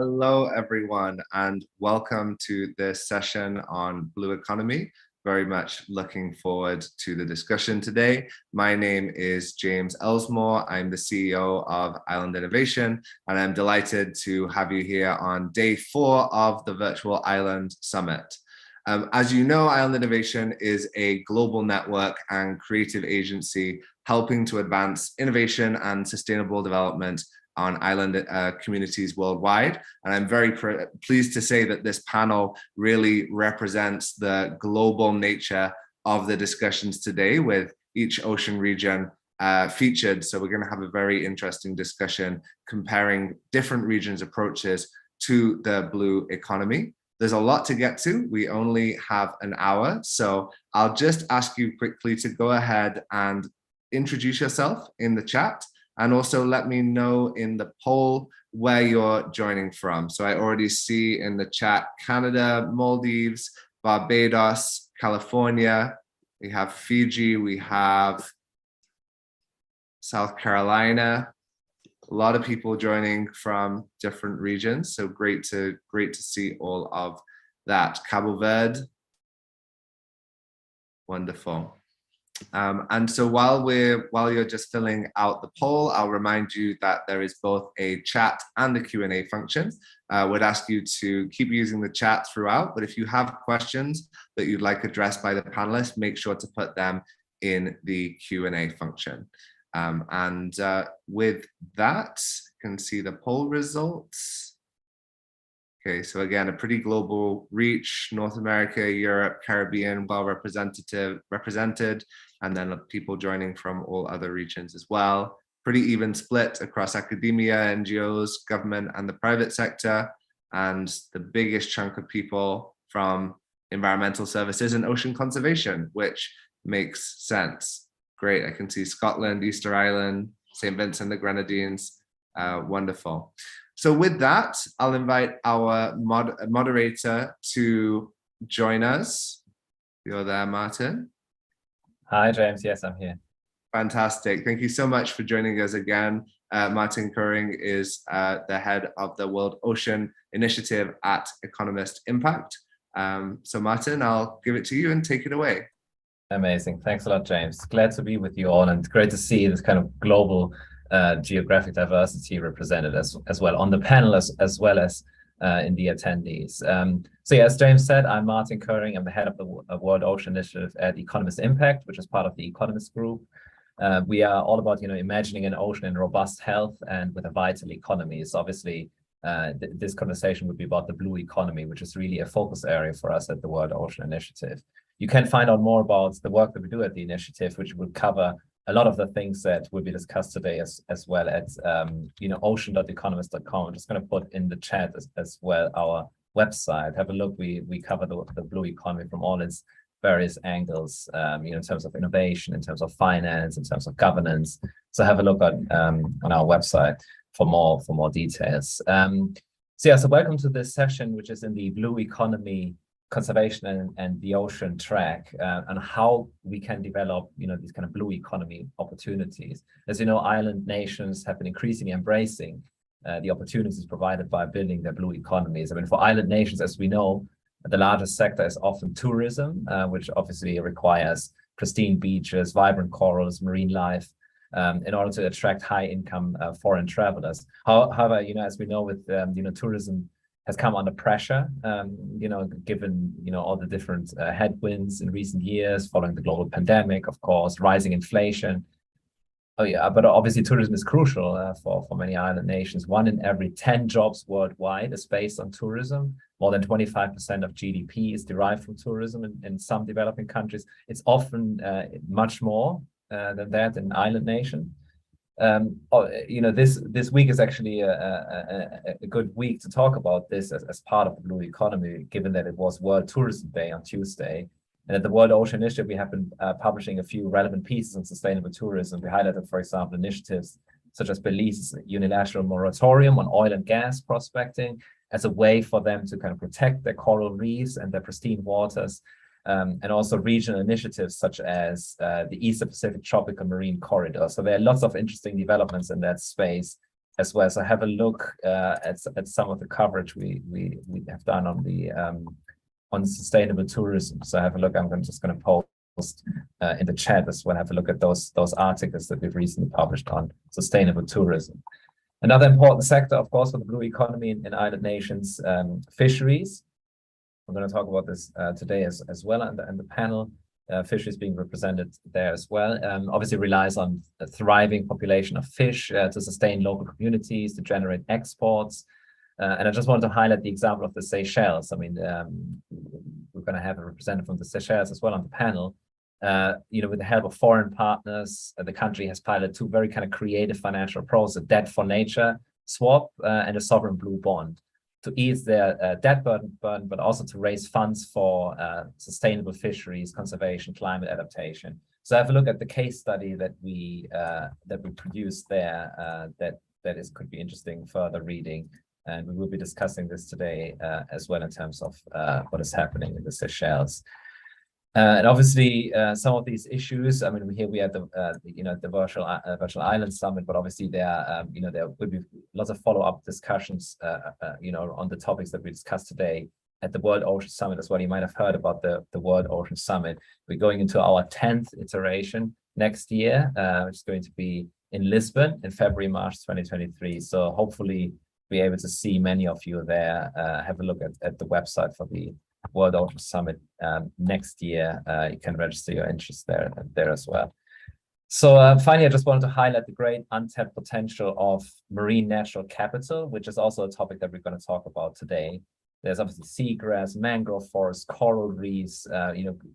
Hello, everyone, and welcome to this session on blue economy. Very much looking forward to the discussion today. My name is James Elsmore. I'm the CEO of Island Innovation, and I'm delighted to have you here on day 4 of the Virtual Island Summit. As you know, Island Innovation is a global network and creative agency helping to advance innovation and sustainable development on island communities worldwide. And I'm very pleased to say that this panel really represents the global nature of the discussions today, with each ocean region featured. So we're going to have a very interesting discussion comparing different regions' approaches to the blue economy. There's a lot to get to. We only have an hour. So I'll just ask you quickly to go ahead and introduce yourself in the chat, and also let me know in the poll where you're joining from. So I already see in the chat, Canada, Maldives, Barbados, California, we have Fiji, we have South Carolina, a lot of people joining from different regions. So great to see all of that. Cabo Verde, wonderful. And so while you're just filling out the poll, I'll remind you that there is both a chat and a Q&A function. Would ask you to keep using the chat throughout, but if you have questions that you'd like addressed by the panelists, make sure to put them in the Q&A function. With that, you can see the poll results. Okay, so again, a pretty global reach: North America, Europe, Caribbean, well represented, and then people joining from all other regions as well. Pretty even split across academia, NGOs, government, and the private sector, and the biggest chunk of people from environmental services and ocean conservation, which makes sense. Great, I can see Scotland, Easter Island, St. Vincent, the Grenadines, wonderful. So with that, I'll invite our moderator to join us. You're there, Martin. Hi, James. Yes, I'm here. Fantastic. Thank you so much for joining us again. Martin Curring is the head of the World Ocean Initiative at Economist Impact. So Martin, I'll give it to you and take it away. Amazing. Thanks a lot, James. Glad to be with you all, and great to see this kind of global geographic diversity represented as well on the panel as well as in the attendees. So yeah, as James said, I'm Martin Curring. I'm the head of the World Ocean Initiative at Economist Impact, which is part of the Economist Group. We are all about imagining an ocean in robust health and with a vital economy. So obviously this conversation would be about the blue economy, which is really a focus area for us at the World Ocean Initiative. You can find out more about the work that we do at the initiative, which will cover a lot of the things that will be discussed today as well at ocean.economist.com. I'm just going to put in the chat as well our website. Have a look. We cover the blue economy from all its various angles, in terms of innovation, in terms of finance, in terms of governance. So have a look on our website for more details. So welcome to this session, which is in the blue economy, conservation and the ocean track, and how we can develop these kind of blue economy opportunities. As you know, island nations have been increasingly embracing the opportunities provided by building their blue economies. I mean, for island nations, as we know, the largest sector is often tourism, which obviously requires pristine beaches, vibrant corals, marine life, in order to attract high income foreign travelers. However, as we know, with tourism has come under pressure, given all the different headwinds in recent years, following the global pandemic, of course, rising inflation. Oh yeah, but obviously tourism is crucial for many island nations. 1 in every 10 jobs worldwide is based on tourism. More than 25% of GDP is derived from tourism in some developing countries. It's often much more than that in island nations. This week is actually a good week to talk about this as part of the blue economy, given that it was World Tourism Day on Tuesday. And at the World Ocean Initiative, we have been publishing a few relevant pieces on sustainable tourism. We highlighted, for example, initiatives such as Belize's unilateral moratorium on oil and gas prospecting as a way for them to kind of protect their coral reefs and their pristine waters. And also regional initiatives such as the Eastern Pacific Tropical Marine Corridor. So there are lots of interesting developments in that space as well. So have a look at some of the coverage we have done on sustainable tourism. So have a look. I'm just going to post in the chat as well. Have a look at those articles that we've recently published on sustainable tourism. Another important sector, of course, for the blue economy in island nations, fisheries. We're going to talk about this today as well, and the panel. Fisheries being represented there as well. Obviously relies on a thriving population of fish to sustain local communities, to generate exports. And I just wanted to highlight the example of the Seychelles. I mean, we're going to have a representative from the Seychelles as well on the panel. With the help of foreign partners, the country has piloted two very kind of creative financial approaches: a debt for nature swap and a sovereign blue bond, to ease their debt burden, but also to raise funds for sustainable fisheries, conservation, climate adaptation. So have a look at the case study that we produced there. That could be interesting further reading, and we will be discussing this today as well in terms of what is happening in the Seychelles. And obviously, some of these issues. I mean, here we had the virtual island summit, but obviously there will be lots of follow-up discussions, on the topics that we discussed today at the World Ocean Summit as well. You might have heard about the World Ocean Summit. We're going into our 10th iteration next year, which is going to be in Lisbon in February, March 2023. So hopefully, be able to see many of you there. Have a look at the website for the World Ocean Summit next year. You can register your interest there as well. So finally, I just wanted to highlight the great untapped potential of marine natural capital, which is also a topic that we're going to talk about today. There's obviously seagrass, mangrove forests, coral reefs,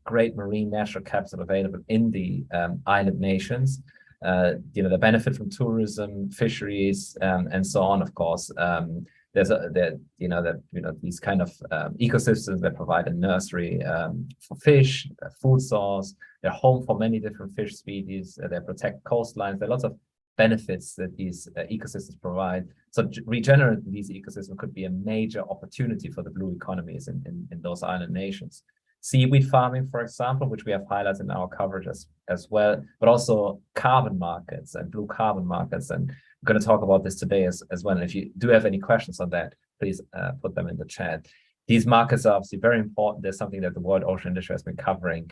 great marine natural capital available in the island nations. They benefit from tourism, fisheries, and so on, of course. There's these kind of ecosystems that provide a nursery for fish, a food source. They're home for many different fish species. They protect coastlines. There are lots of benefits that these ecosystems provide. So regenerating these ecosystems could be a major opportunity for the blue economies in those island nations. Seaweed farming, for example, which we have highlighted in our coverage as well, but also carbon markets and blue carbon markets. And we're going to talk about this today as well. And if you do have any questions on that, please put them in the chat. These markets are obviously very important. There's something that the World Ocean Industry has been covering.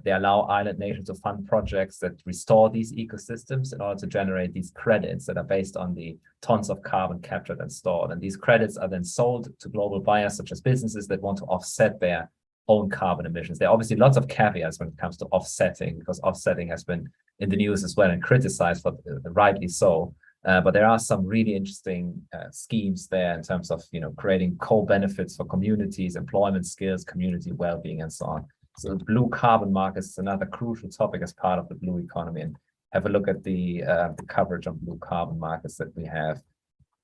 They allow island nations to fund projects that restore these ecosystems in order to generate these credits that are based on the tons of carbon captured and stored. And these credits are then sold to global buyers, such as businesses that want to offset their own carbon emissions. There are obviously lots of caveats when it comes to offsetting, because offsetting has been in the news as well and criticized, for rightly so. But there are some really interesting schemes there in terms of creating co-benefits for communities, employment skills, community well-being, and so on. So the blue carbon markets is another crucial topic as part of the blue economy. And have a look at the coverage on blue carbon markets that we have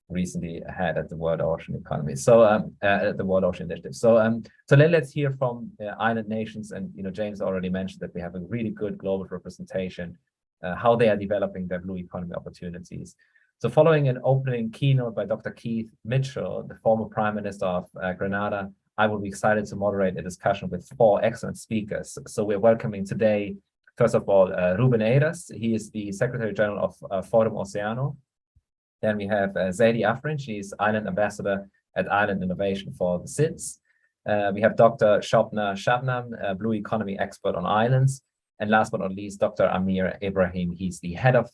recently had at the World Ocean Economy. So at the World Ocean Initiative. So let's hear from island nations. And James already mentioned that we have a really good global representation, how they are developing their blue economy opportunities. So following an opening keynote by Dr. Keith Mitchell, the former Prime Minister of Grenada, I will be excited to moderate a discussion with 4 excellent speakers. So we're welcoming today, first of all, Ruben Eiras. He is the Secretary General of Forum Oceano. Then we have Zaidi Afrin. She's Island Ambassador at Island Innovation for the SIDS. We have Dr. Shobna Shabnam, Blue Economy expert on islands. And last but not least, Dr. Amir Ibrahim. He's the head of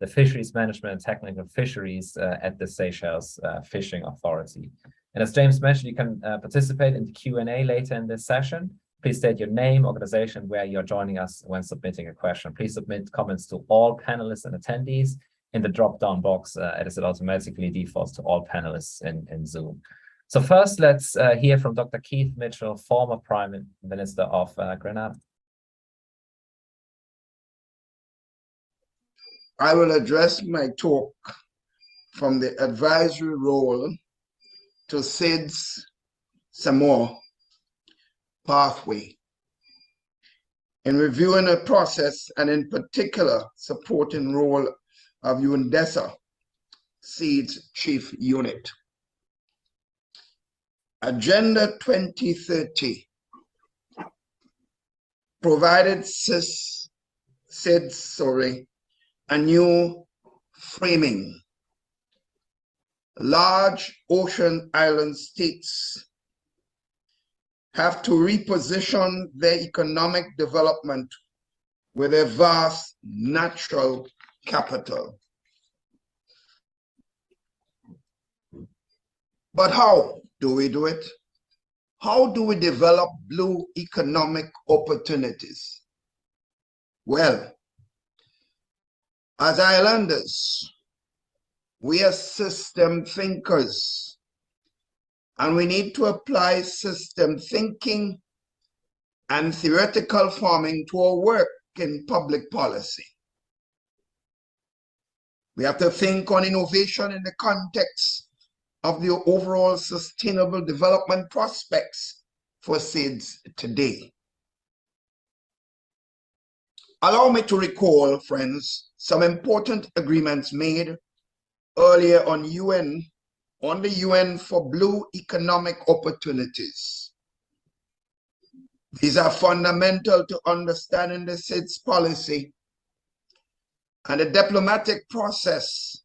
the Fisheries Management and Technical Fisheries at the Seychelles Fishing Authority. And as James mentioned, you can participate in the Q&A later in this session. Please state your name, organization, where you're joining us when submitting a question. Please submit comments to all panelists and attendees in the drop-down box, as it automatically defaults to all panelists in Zoom. So first, let's hear from Dr. Keith Mitchell, former Prime Minister of Grenada. I will address my talk from the advisory role to SIDS Samoa pathway in reviewing the process and in particular supporting role of UNDESA SIDS Chief Unit. Agenda 2030 provided SIDS a new framing large ocean island states have to reposition their economic development with a vast natural capital. But how do we do it? How do we develop blue economic opportunities? Well, as islanders, we are system thinkers, and we need to apply system thinking and theoretical farming to our work in public policy. We have to think on innovation in the context of the overall sustainable development prospects for SIDS today. Allow me to recall, friends, some important agreements made earlier on the UN for blue economic opportunities. These are fundamental to understanding the SIDS policy and the diplomatic process,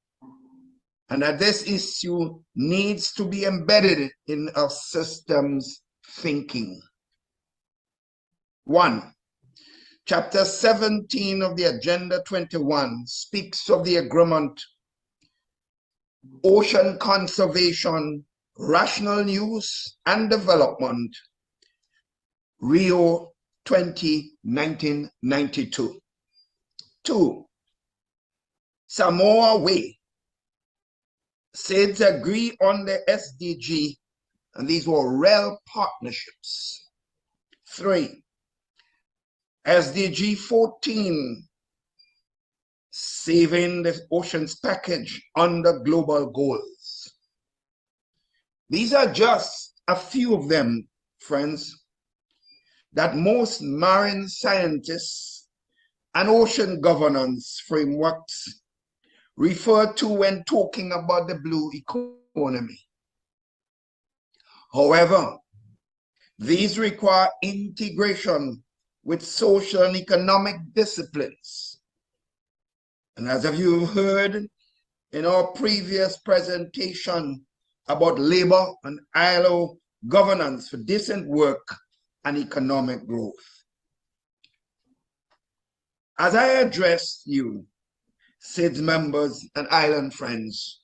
and that this issue needs to be embedded in our systems thinking. 1. Chapter 17 of the Agenda 21 speaks of the agreement Ocean Conservation, Rational Use and Development, Rio 20, 1992. 2. Samoa Way. SIDS agree on the SDG, and these were real partnerships. 3. SDG 14, Saving the Oceans Package under Global Goals. These are just a few of them, friends, that most marine scientists and ocean governance frameworks refer to when talking about the blue economy. However, these require integration with social and economic disciplines. And as you heard in our previous presentation about labor and ILO governance for decent work and economic growth. As I address you, SIDS members and island friends,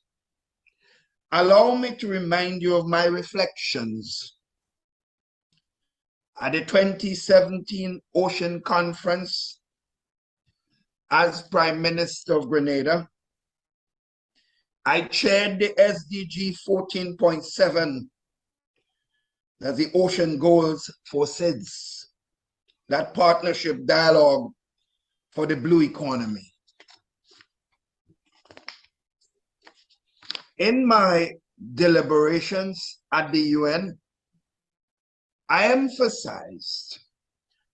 allow me to remind you of my reflections at the 2017 Ocean Conference. As Prime Minister of Grenada, I chaired the SDG 14.7, that's the Ocean Goals for SIDS, that partnership dialogue for the blue economy. In my deliberations at the UN, I emphasized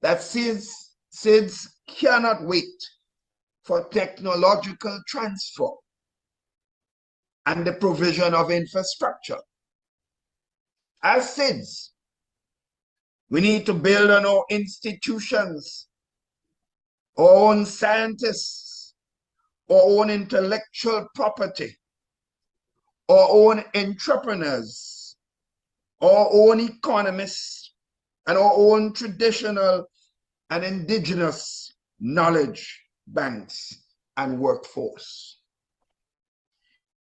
that SIDS cannot wait for technological transfer and the provision of infrastructure. As SIDS, we need to build on our institutions, our own scientists, our own intellectual property, our own entrepreneurs, our own economists, and our own traditional and indigenous knowledge banks and workforce.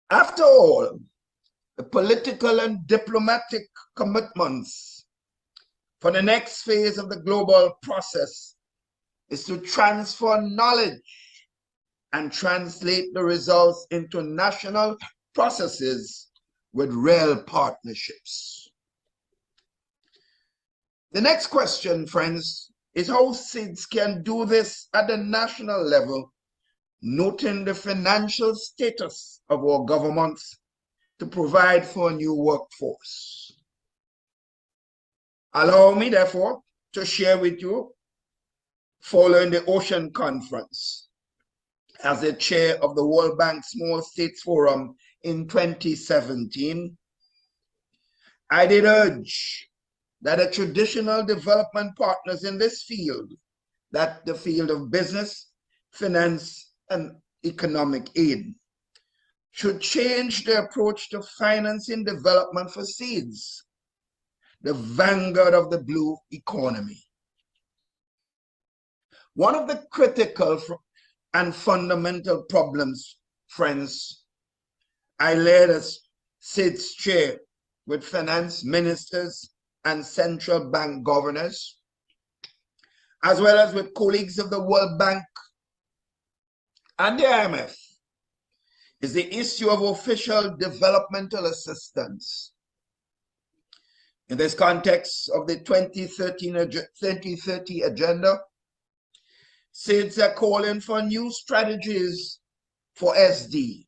After all, the political and diplomatic commitments for the next phase of the global process is to transfer knowledge and translate the results into national processes with real partnerships. The next question, friends, is how SIDS can do this at the national level, noting the financial status of our governments to provide for a new workforce. Allow me, therefore, to share with you, following the Ocean Conference, as the chair of the World Bank Small States Forum in 2017, I did urge that the traditional development partners in this field, that the field of business, finance, and economic aid, should change their approach to financing development for seeds, the vanguard of the blue economy. One of the critical and fundamental problems, friends, I led as SIDS chair with finance ministers and central bank governors, as well as with colleagues of the World Bank and the IMF, is the issue of official developmental assistance. In this context of the 2030 agenda, SIDS are calling for new strategies for SD,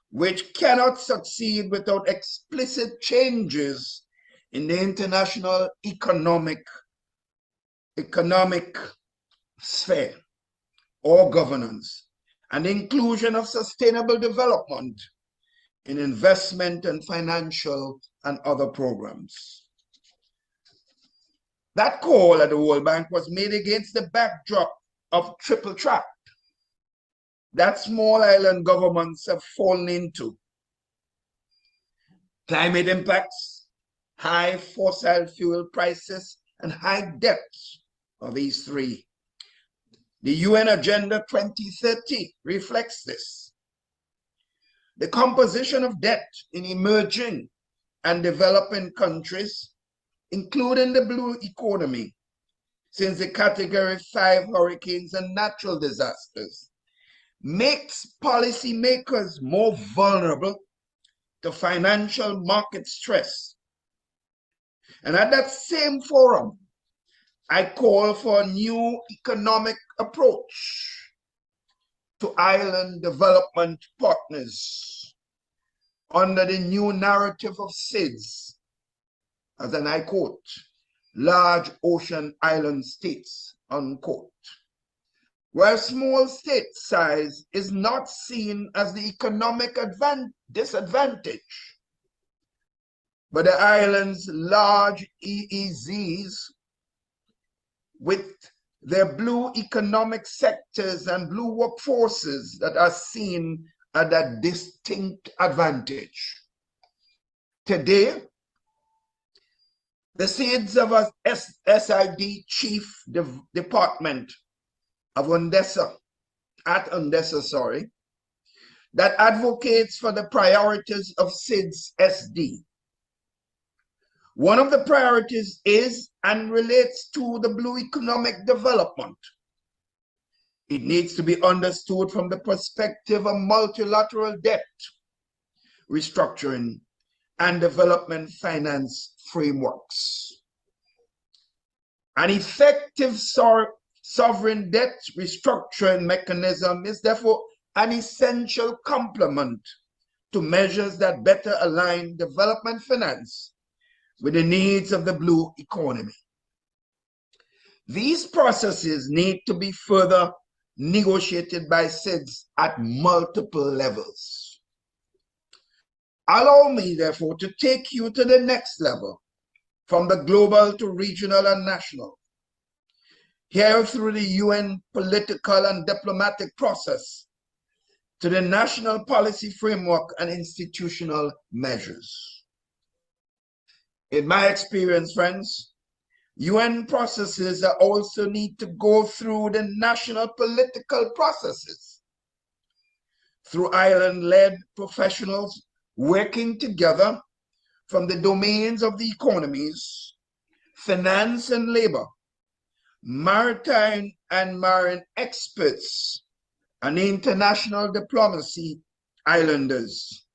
which cannot succeed without explicit changes in the international economic sphere or governance, and the inclusion of sustainable development in investment and financial and other programs. That call at the World Bank was made against the backdrop of triple trap that small island governments have fallen into: climate impacts, high fossil fuel prices, and high debts of these three. The UN Agenda 2030 reflects this. The composition of debt in emerging and developing countries, including the blue economy, since the Category 5 hurricanes and natural disasters, makes policymakers more vulnerable to financial market stress. And at that same forum, I call for a new economic approach to island development partners under the new narrative of SIDS, as and I quote, large ocean island states, unquote, where small state size is not seen as the economic disadvantage, but the island's large EEZs with their blue economic sectors and blue workforces that are seen at a distinct advantage. Today, the SIDS of a SID Chief Department of UNDESA, that advocates for the priorities of SIDS SD. One of the priorities is and relates to the blue economic development. It needs to be understood from the perspective of multilateral debt, restructuring, and development finance frameworks. An effective sovereign debt restructuring mechanism is therefore an essential complement to measures that better align development finance with the needs of the blue economy. These processes need to be further negotiated by SIDS at multiple levels. Allow me, therefore, to take you to the next level, from the global to regional and national, here through the UN political and diplomatic process, to the national policy framework and institutional measures. In my experience, friends, UN processes also need to go through the national political processes, through island-led professionals working together from the domains of the economies, finance and labor, maritime and marine experts, and international diplomacy islanders.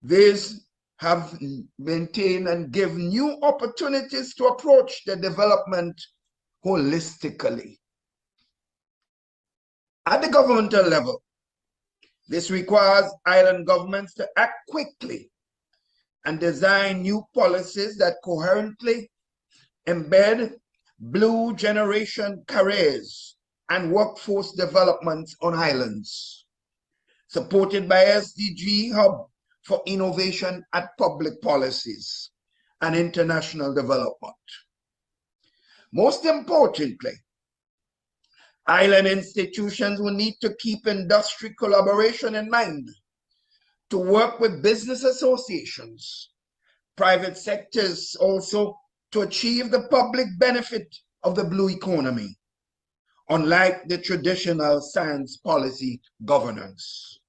These have maintained and give new opportunities to approach the development holistically. At the governmental level, this requires island governments to act quickly and design new policies that coherently embed blue generation careers and workforce development on islands, supported by SDG Hub for innovation at public policies and international development. Most importantly, Island institutions will need to keep industry collaboration in mind to work with business associations, private sectors also to achieve the public benefit of the blue economy, unlike the traditional science policy governance.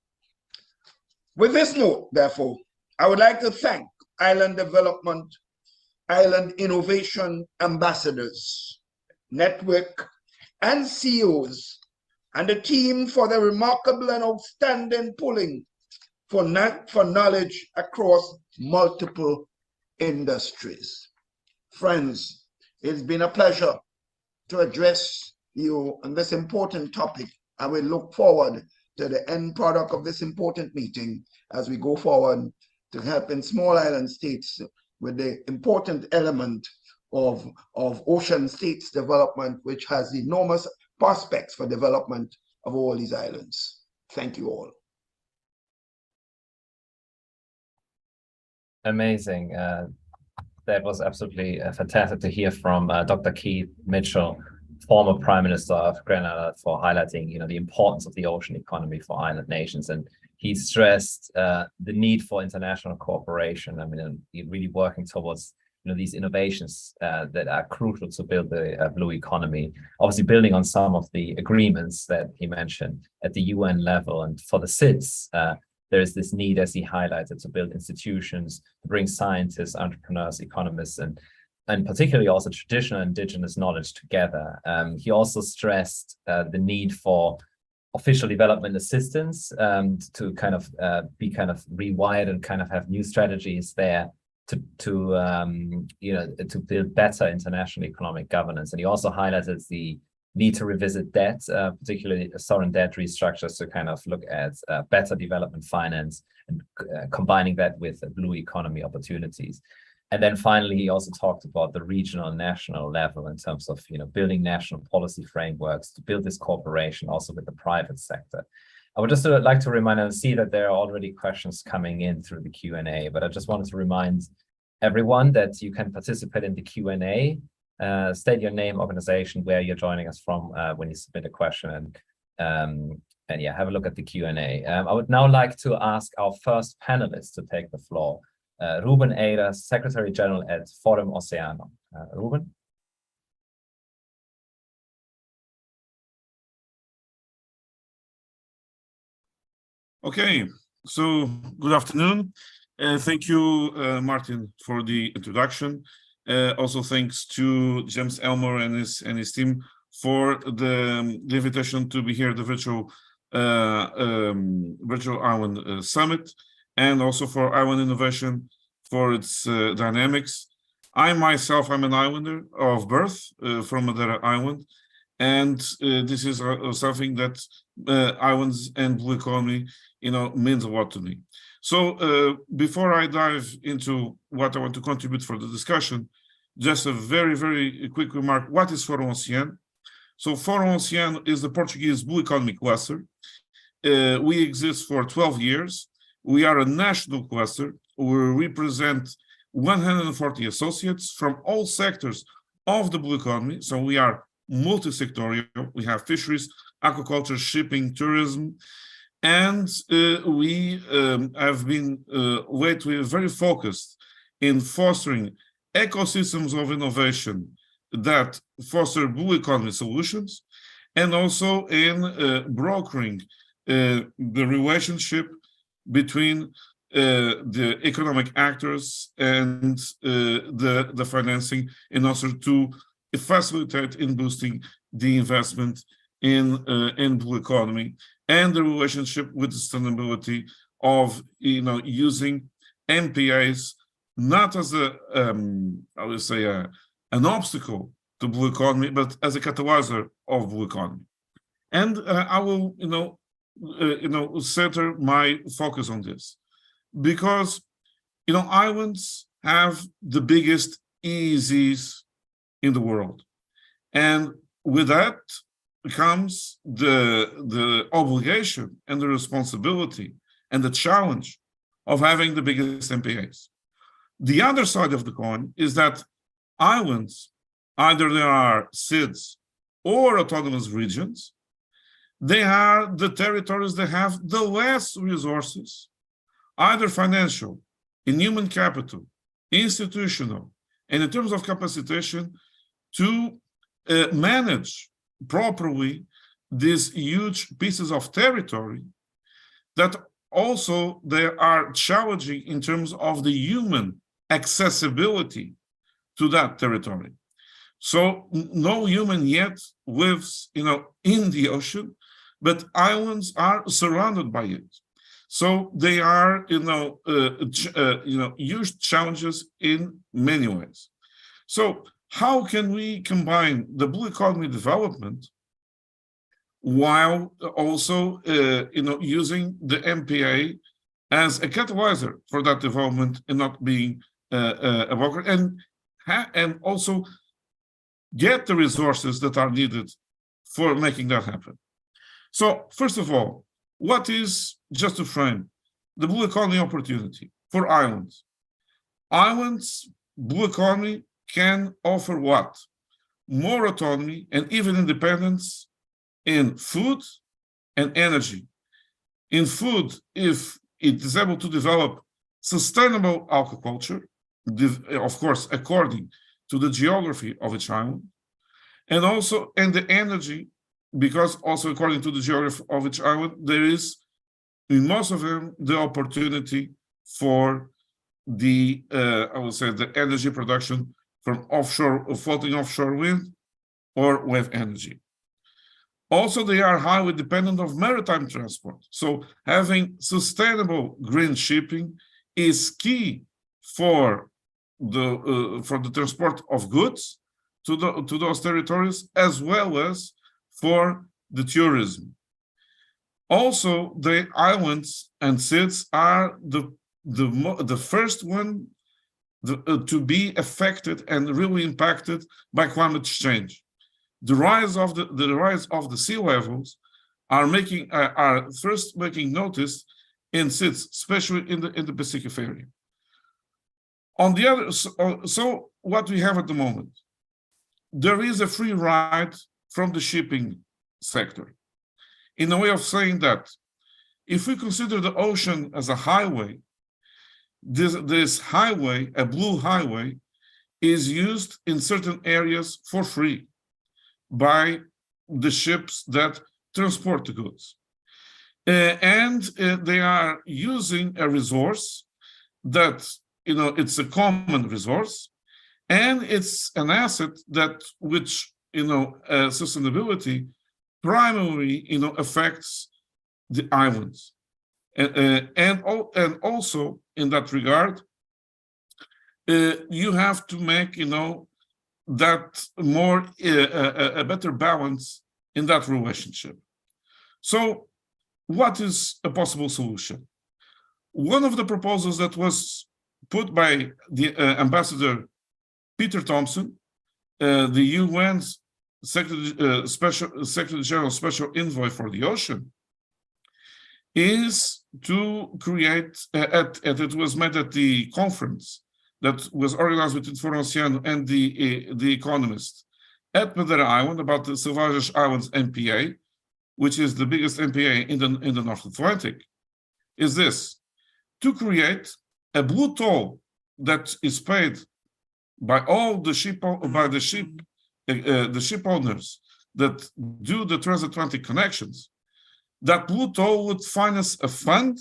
With this note, therefore, I would like to thank Island Development, Island Innovation Ambassadors, Network, and CEOs, and the team for their remarkable and outstanding pulling for knowledge across multiple industries. Friends, it's been a pleasure to address you on this important topic. I will look forward to the end product of this important meeting as we go forward to helping small island states with the important element of ocean states development, which has enormous prospects for development of all these islands. Thank you all. Amazing. That was absolutely fantastic to hear from Dr. Keith Mitchell, former Prime Minister of Grenada, for highlighting, the importance of the ocean economy for island nations. And he stressed the need for international cooperation. I mean, really working towards these innovations that are crucial to build the blue economy. Obviously, building on some of the agreements that he mentioned at the UN level, and for the SIDS, there is this need, as he highlighted, to build institutions, to bring scientists, entrepreneurs, economists, and particularly also traditional indigenous knowledge together. He also stressed the need for official development assistance to kind of be kind of rewired and kind of have new strategies there to build better international economic governance. And he also highlighted the need to revisit debt, particularly sovereign debt restructures, to kind of look at better development finance and combining that with blue economy opportunities. And then finally, he also talked about the regional and national level in terms of building national policy frameworks to build this cooperation also with the private sector. I would just like to remind and see that there are already questions coming in through the Q&A, but I just wanted to remind everyone that you can participate in the Q&A. State your name, organization, where you're joining us from when you submit a question, and yeah, have a look at the Q&A. I would now like to ask our first panelist to take the floor, Ruben Eiras, Secretary General at Forum Oceano. Ruben? Okay, so good afternoon. Thank you, Martin, for the introduction. Also, thanks to James Elmore and his team for the invitation to be here at the virtual Island Summit, and also for Island Innovation for its dynamics. I myself, I'm an islander of birth from Madeira Island, and this is something that islands and blue economy, means a lot to me. So before I dive into what I want to contribute for the discussion, just a very, very quick remark. What is Forum Oceano? So Forum Oceano is the Portuguese blue economy cluster. We exist for 12 years. We are a national cluster. We represent 140 associates from all sectors of the blue economy. So we are multi-sectorial. We have fisheries, aquaculture, shipping, tourism, and we have been lately very focused in fostering ecosystems of innovation that foster blue economy solutions, and also in brokering the relationship between the economic actors and the financing, in order to facilitate in boosting the investment in blue economy, and the relationship with sustainability of using MPAs not as an obstacle to blue economy, but as a catalyzer of blue economy. And I will center my focus on this, because islands have the biggest EEZs in the world, and with that comes the obligation and the responsibility and the challenge of having the biggest MPAs. The other side of the coin is that islands, either they are SIDS or autonomous regions, they are the territories that have the less resources, either financial, in human capital, institutional, and in terms of capacitation to manage properly these huge pieces of territory that also they are challenging in terms of the human accessibility to that territory. So no human yet lives, in the ocean, but islands are surrounded by it. So they are, huge challenges in many ways. So how can we combine the blue economy development while also, using the MPA as a catalyzer for that development and not being a blocker, and also get the resources that are needed for making that happen? So first of all, what is, just to frame, the blue economy opportunity for islands? Islands, blue economy can offer what? More autonomy and even independence in food and energy. In food, if it is able to develop sustainable aquaculture, of course, according to the geography of each island, and also in the energy, because also according to the geography of each island, there is, in most of them, the opportunity for the, I would say, the energy production from floating offshore wind or wave energy. Also, they are highly dependent of maritime transport. So having sustainable green shipping is key for the transport of goods to those territories, as well as for the tourism. Also, the islands and SIDS are the first one to be affected and really impacted by climate change. The rise of the sea levels are first making notice in SIDS, especially in the Pacific area. On the other, so what we have at the moment, there is a free ride from the shipping sector, in a way of saying that if we consider the ocean as a highway, this highway, a blue highway, is used in certain areas for free by the ships that transport the goods. And they are using a resource that, it's a common resource, and it's an asset that which, sustainability primarily, affects the islands. And also in that regard, you have to make, that more a better balance in that relationship. So what is a possible solution? One of the proposals that was put by the Ambassador Peter Thompson, the UN's Secretary General Special Envoy for the Ocean, is to create, it was made at the conference that was organized between Foro Oceano and the Economist at Madeira Island about the Selvagens Islands MPA, which is the biggest MPA in the North Atlantic, is this: to create a blue toll that is paid by all the ship owners that do the transatlantic connections. That blue toll would finance a fund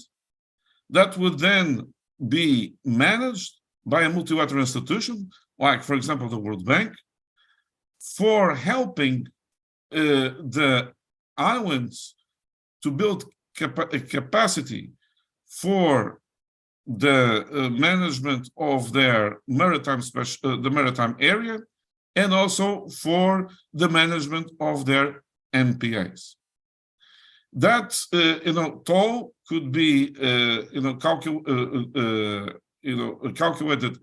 that would then be managed by a multilateral institution, like, for example, the World Bank, for helping the islands to build capacity for the management of their the maritime area, and also for the management of their MPAs. That toll could be calculated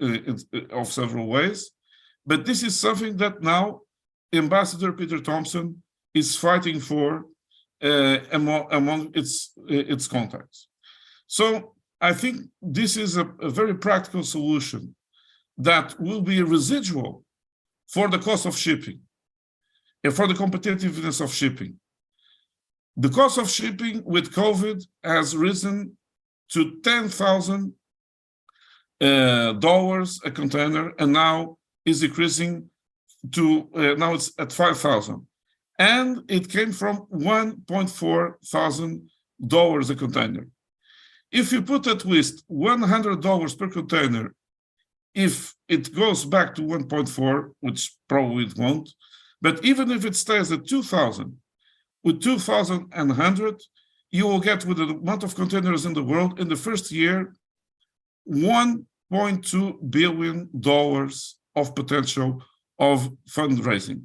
of several ways, but this is something that now Ambassador Peter Thompson is fighting for among its contacts. So I think this is a very practical solution that will be residual for the cost of shipping. and for the competitiveness of shipping. The cost of shipping with COVID has risen to $10,000 a container, and now is decreasing to now it's at 5,000, and it came from $1.4 thousand a container. If you put at least $100 per container, if it goes back to 1.4, which probably it won't, but even if it stays at 2,000, with 2,100, you will get, with the amount of containers in the world, in the first year, $1.2 billion of potential of fundraising.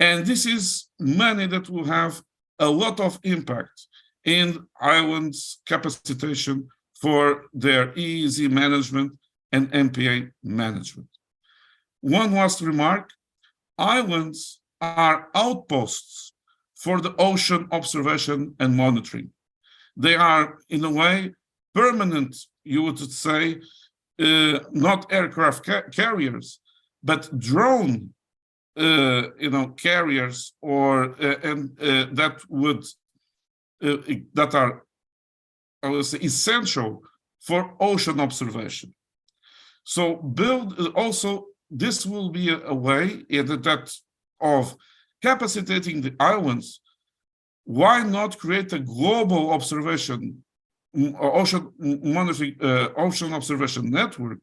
And this is money that will have a lot of impact in islands' capacitation for their EEZ management and MPA management. One last remark: islands are outposts for the ocean observation and monitoring. They are, in a way, permanent, you would say, not aircraft carriers, but drone carriers, or that are, I would say, essential for ocean observation. So this will be a way that of capacitating the islands. Why not create a global observation, ocean monitoring, ocean observation network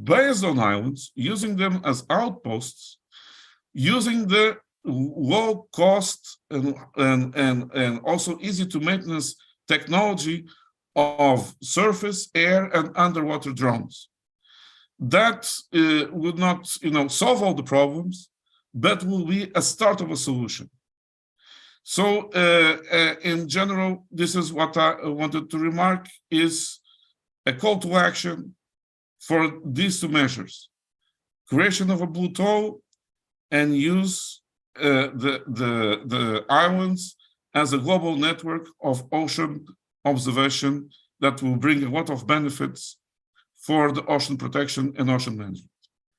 based on islands, using them as outposts, using the low cost and also easy to maintenance technology of surface, air, and underwater drones. That would not, solve all the problems, but will be a start of a solution. So, in general, this is what I wanted to remark: is a call to action for these two measures: creation of a blue toll, and use the islands as a global network of ocean observation that will bring a lot of benefits for the ocean protection and ocean management.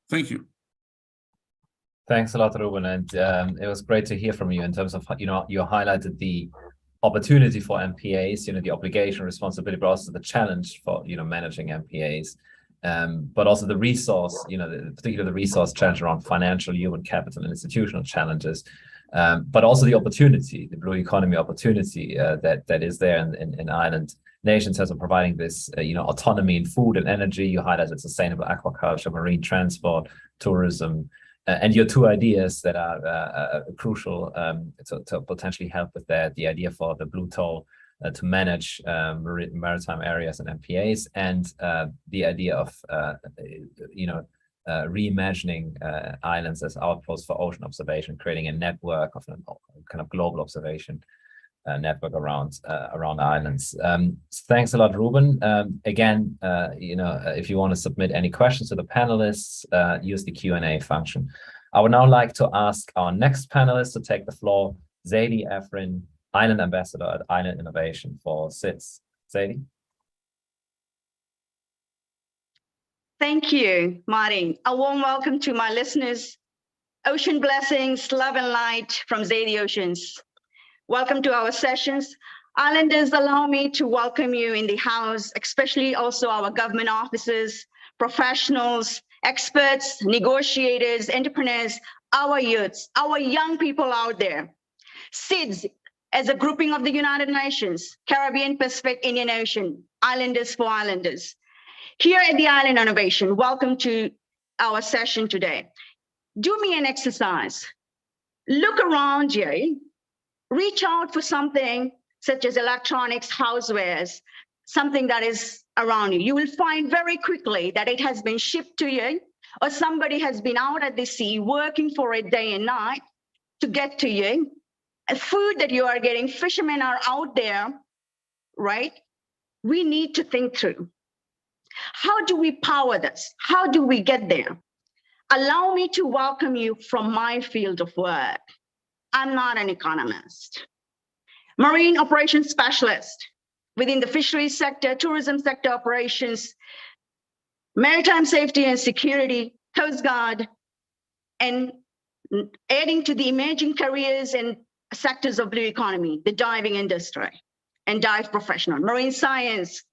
Thank you. Thanks a lot, Ruben, and it was great to hear from you in terms of, you highlighted the opportunity for MPAs, the obligation, responsibility, but also the challenge for, managing MPAs, but also the resource, particularly the resource challenge around financial, human capital, and institutional challenges, but also the opportunity, the blue economy opportunity that is there in island nations, as of providing this, autonomy in food and energy. You highlighted sustainable aquaculture, marine transport, tourism, and your two ideas that are crucial to potentially help with that: the idea for the blue toll to manage maritime areas and MPAs, and the idea of reimagining islands as outposts for ocean observation, creating a network of a kind of global observation network around islands. Thanks a lot, Ruben. Again, if you want to submit any questions to the panelists, use the Q&A function. I would now like to ask our next panelist to take the floor, Zaidi Afrin, Island Ambassador at Island Innovation for SIDS. Zaidi. Thank you, Martin. A warm welcome to my listeners. Ocean blessings, love and light from Zaidi Oceans. Welcome to our sessions. Islanders, allow me to welcome you in the house, especially also our government officers, professionals, experts, negotiators, entrepreneurs, our youths, our young people out there. SIDS, as a grouping of the United Nations, Caribbean, Pacific, Indian Ocean, Islanders for Islanders. Here at the Island Innovation, welcome to our session today. Do me an exercise. Look around you. Reach out for something such as electronics, housewares, something that is around you. You will find very quickly that it has been shipped to you, or somebody has been out at the sea working for it day and night to get to you. Food that you are getting, fishermen are out there, right? We need to think through. How do we power this? How do we get there? Allow me to welcome you from my field of work. I'm not an economist. Marine operations specialist within the fisheries sector, tourism sector operations, maritime safety and security, Coast Guard, and adding to the emerging careers and sectors of blue economy, the diving industry and dive professional, marine science.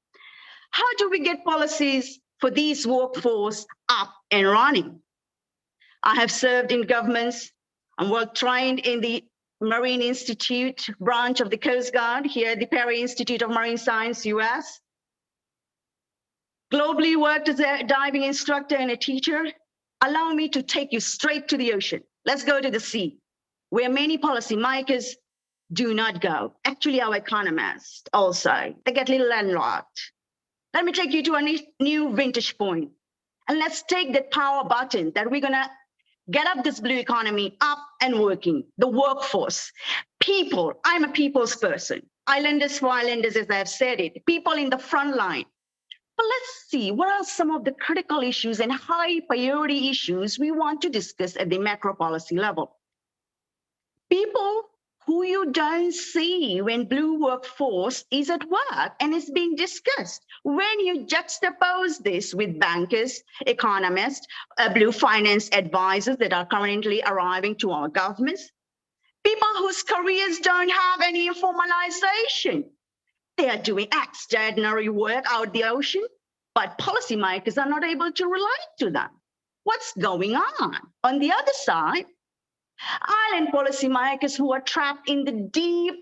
How do we get policies for these workforce up and running? I have served in governments and well trained in the Marine Institute branch of the Coast Guard here at the Perry Institute of Marine Science, US. Globally worked as a diving instructor and a teacher. Allow me to take you straight to the ocean. Let's go to the sea, where many policymakers do not go. Actually, our economists also, they get a little landlocked. Let me take you to a new vintage point. And let's take that power button that we're gonna get up this blue economy up and working, the workforce. People, I'm a people's person. Islanders for islanders, as I've said it, people in the front line. But let's see, what are some of the critical issues and high priority issues we want to discuss at the macro policy level? People who you don't see when blue workforce is at work and is being discussed. When you juxtapose this with bankers, economists, blue finance advisors that are currently arriving to our governments, people whose careers don't have any formalization. They are doing extraordinary work out the ocean, but policymakers are not able to relate to them. What's going on? On the other side, island policymakers who are trapped in the deep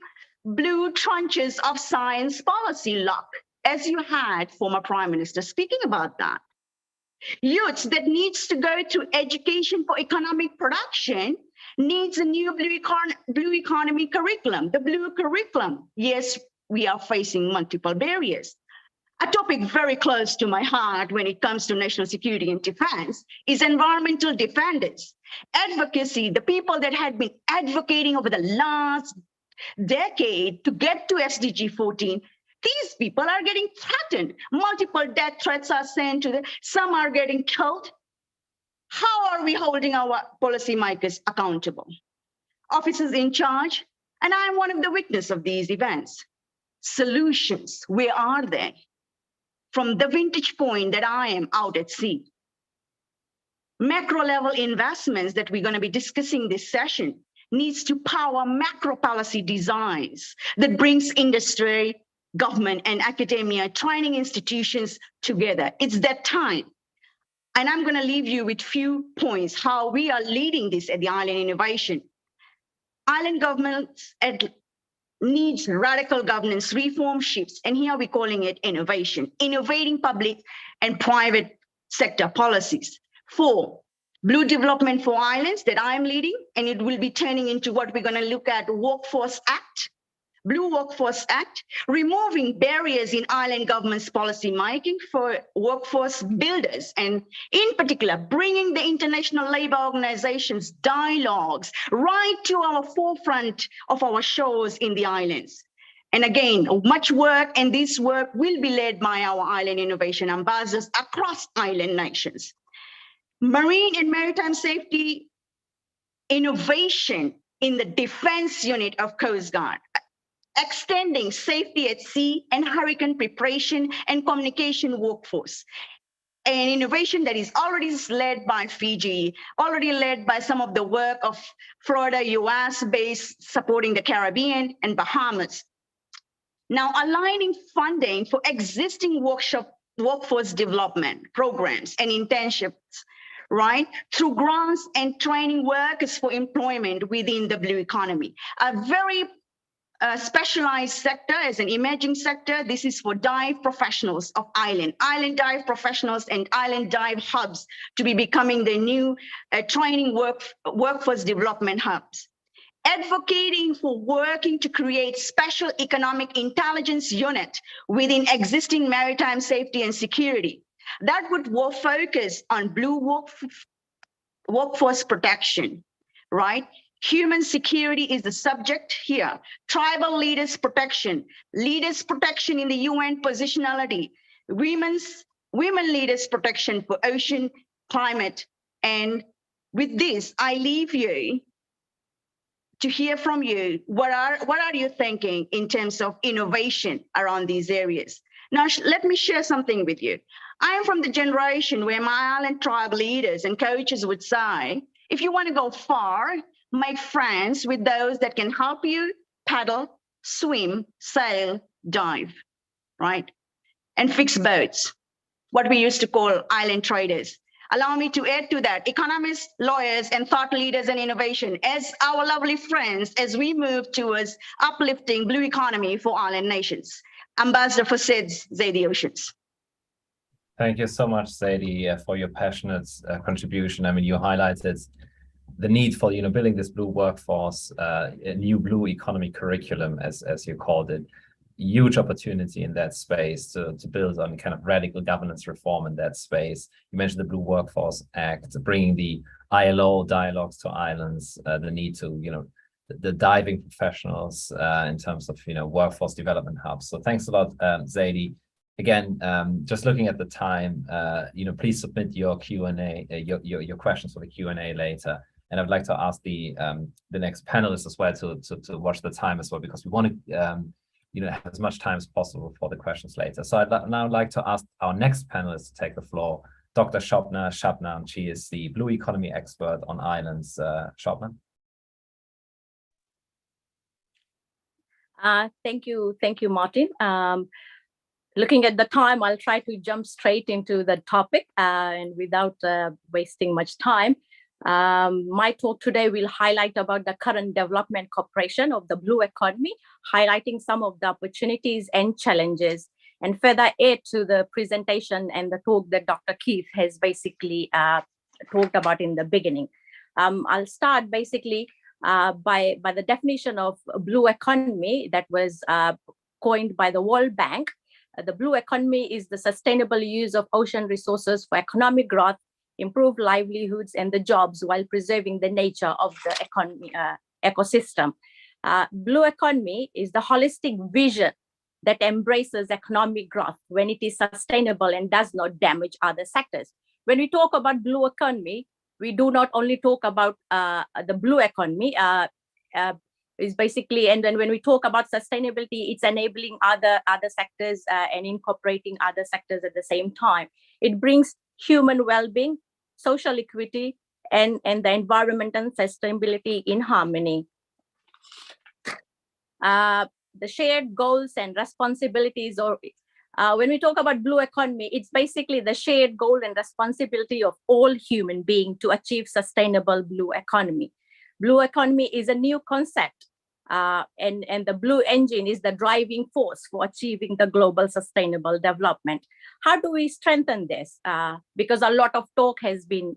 blue trenches of science policy lock, as you had former Prime Minister speaking about that. Youths that needs to go to education for economic production needs a new blue economy curriculum, the blue curriculum. Yes, we are facing multiple barriers. A topic very close to my heart when it comes to national security and defense is environmental defenders. Advocacy, the people that had been advocating over the last decade to get to SDG 14, these people are getting threatened. Multiple death threats are sent to them. Some are getting killed. How are we holding our policymakers accountable? Officers in charge, and I'm one of the witnesses of these events. Solutions, where are they? From the vintage point that I am out at sea. Macro level investments that we're going to be discussing this session needs to power macro policy designs that brings industry, government, and academia, training institutions together. It's that time. And I'm going to leave you with few points how we are leading this at the Island Innovation. Island governments needs radical governance reform shifts, and here we're calling it innovation, innovating public and private sector policies. 4, blue development for islands that I'm leading, and it will be turning into what we're going to look at, Workforce Act, Blue Workforce Act, removing barriers in island government's policy making for workforce builders, and in particular, bringing the international labor organizations' dialogues right to our forefront of our shores in the islands. And again, much work, and this work will be led by our island innovation ambassadors across island nations. Marine and maritime safety innovation in the defense unit of Coast Guard, extending safety at sea and hurricane preparation and communication workforce. An innovation that is already led by Fiji, already led by some of the work of Florida, US based, supporting the Caribbean and Bahamas. Now aligning funding for existing workforce development programs and internships, right? Through grants and training workers for employment within the blue economy. A very specialized sector as an emerging sector. This is for dive professionals of island dive professionals and island dive hubs to be becoming the new training workforce development hubs. Advocating for working to create special economic intelligence unit within existing maritime safety and security. That would focus on blue workforce protection, right? Human security is the subject here. Tribal leaders protection in the UN positionality, women leaders protection for ocean, climate. And with this, I leave you to hear from you. What are you thinking in terms of innovation around these areas? Now, let me share something with you. I am from the generation where my island tribe leaders and coaches would say, If you want to go far, make friends with those that can help you paddle, swim, sail, dive, right? And fix boats, what we used to call island traders. Allow me to add to that, economists, lawyers, and thought leaders in innovation as our lovely friends as we move towards uplifting blue economy for island nations. Ambassador for SIDS, Zadie Oceans. Thank you so much, Zadie, for your passionate contribution. I mean, you highlighted the need for building this blue workforce, a new blue economy curriculum, as you called it. Huge opportunity in that space to build on kind of radical governance reform in that space. You mentioned the Blue Workforce Act, bringing the ILO dialogues to islands, the need to, the diving professionals in terms of, workforce development hubs. So thanks a lot, Zadie. Again, just looking at the time, please submit your Q&A, your questions for the Q&A later. And I'd like to ask the next panelists as well to watch the time as well, because we want to have as much time as possible for the questions later. So I'd now like to ask our next panelist to take the floor, Dr. Shobna Shabnam. She is the blue economy expert on islands. Shobna. Thank you, Martin. Looking at the time, I'll try to jump straight into the topic and without wasting much time. My talk today will highlight about the current development cooperation of the blue economy, highlighting some of the opportunities and challenges, and further add to the presentation and the talk that Dr. Keith has basically talked about in the beginning. I'll start basically by the definition of blue economy that was coined by the World Bank. The blue economy is the sustainable use of ocean resources for economic growth, improve livelihoods and the jobs while preserving the nature of the economy, ecosystem. Blue economy is the holistic vision that embraces economic growth when it is sustainable and does not damage other sectors. When we talk about blue economy, we do not only talk about the blue economy, is basically, and then when we talk about sustainability, it's enabling other sectors and incorporating other sectors at the same time. It brings human well-being, social equity, and the environment and sustainability in harmony. The shared goals and responsibilities, or when we talk about blue economy, it's basically the shared goal and responsibility of all human beings to achieve sustainable blue economy. Blue economy is a new concept, and the blue engine is the driving force for achieving the global sustainable development. How do we strengthen this? Because a lot of talk has been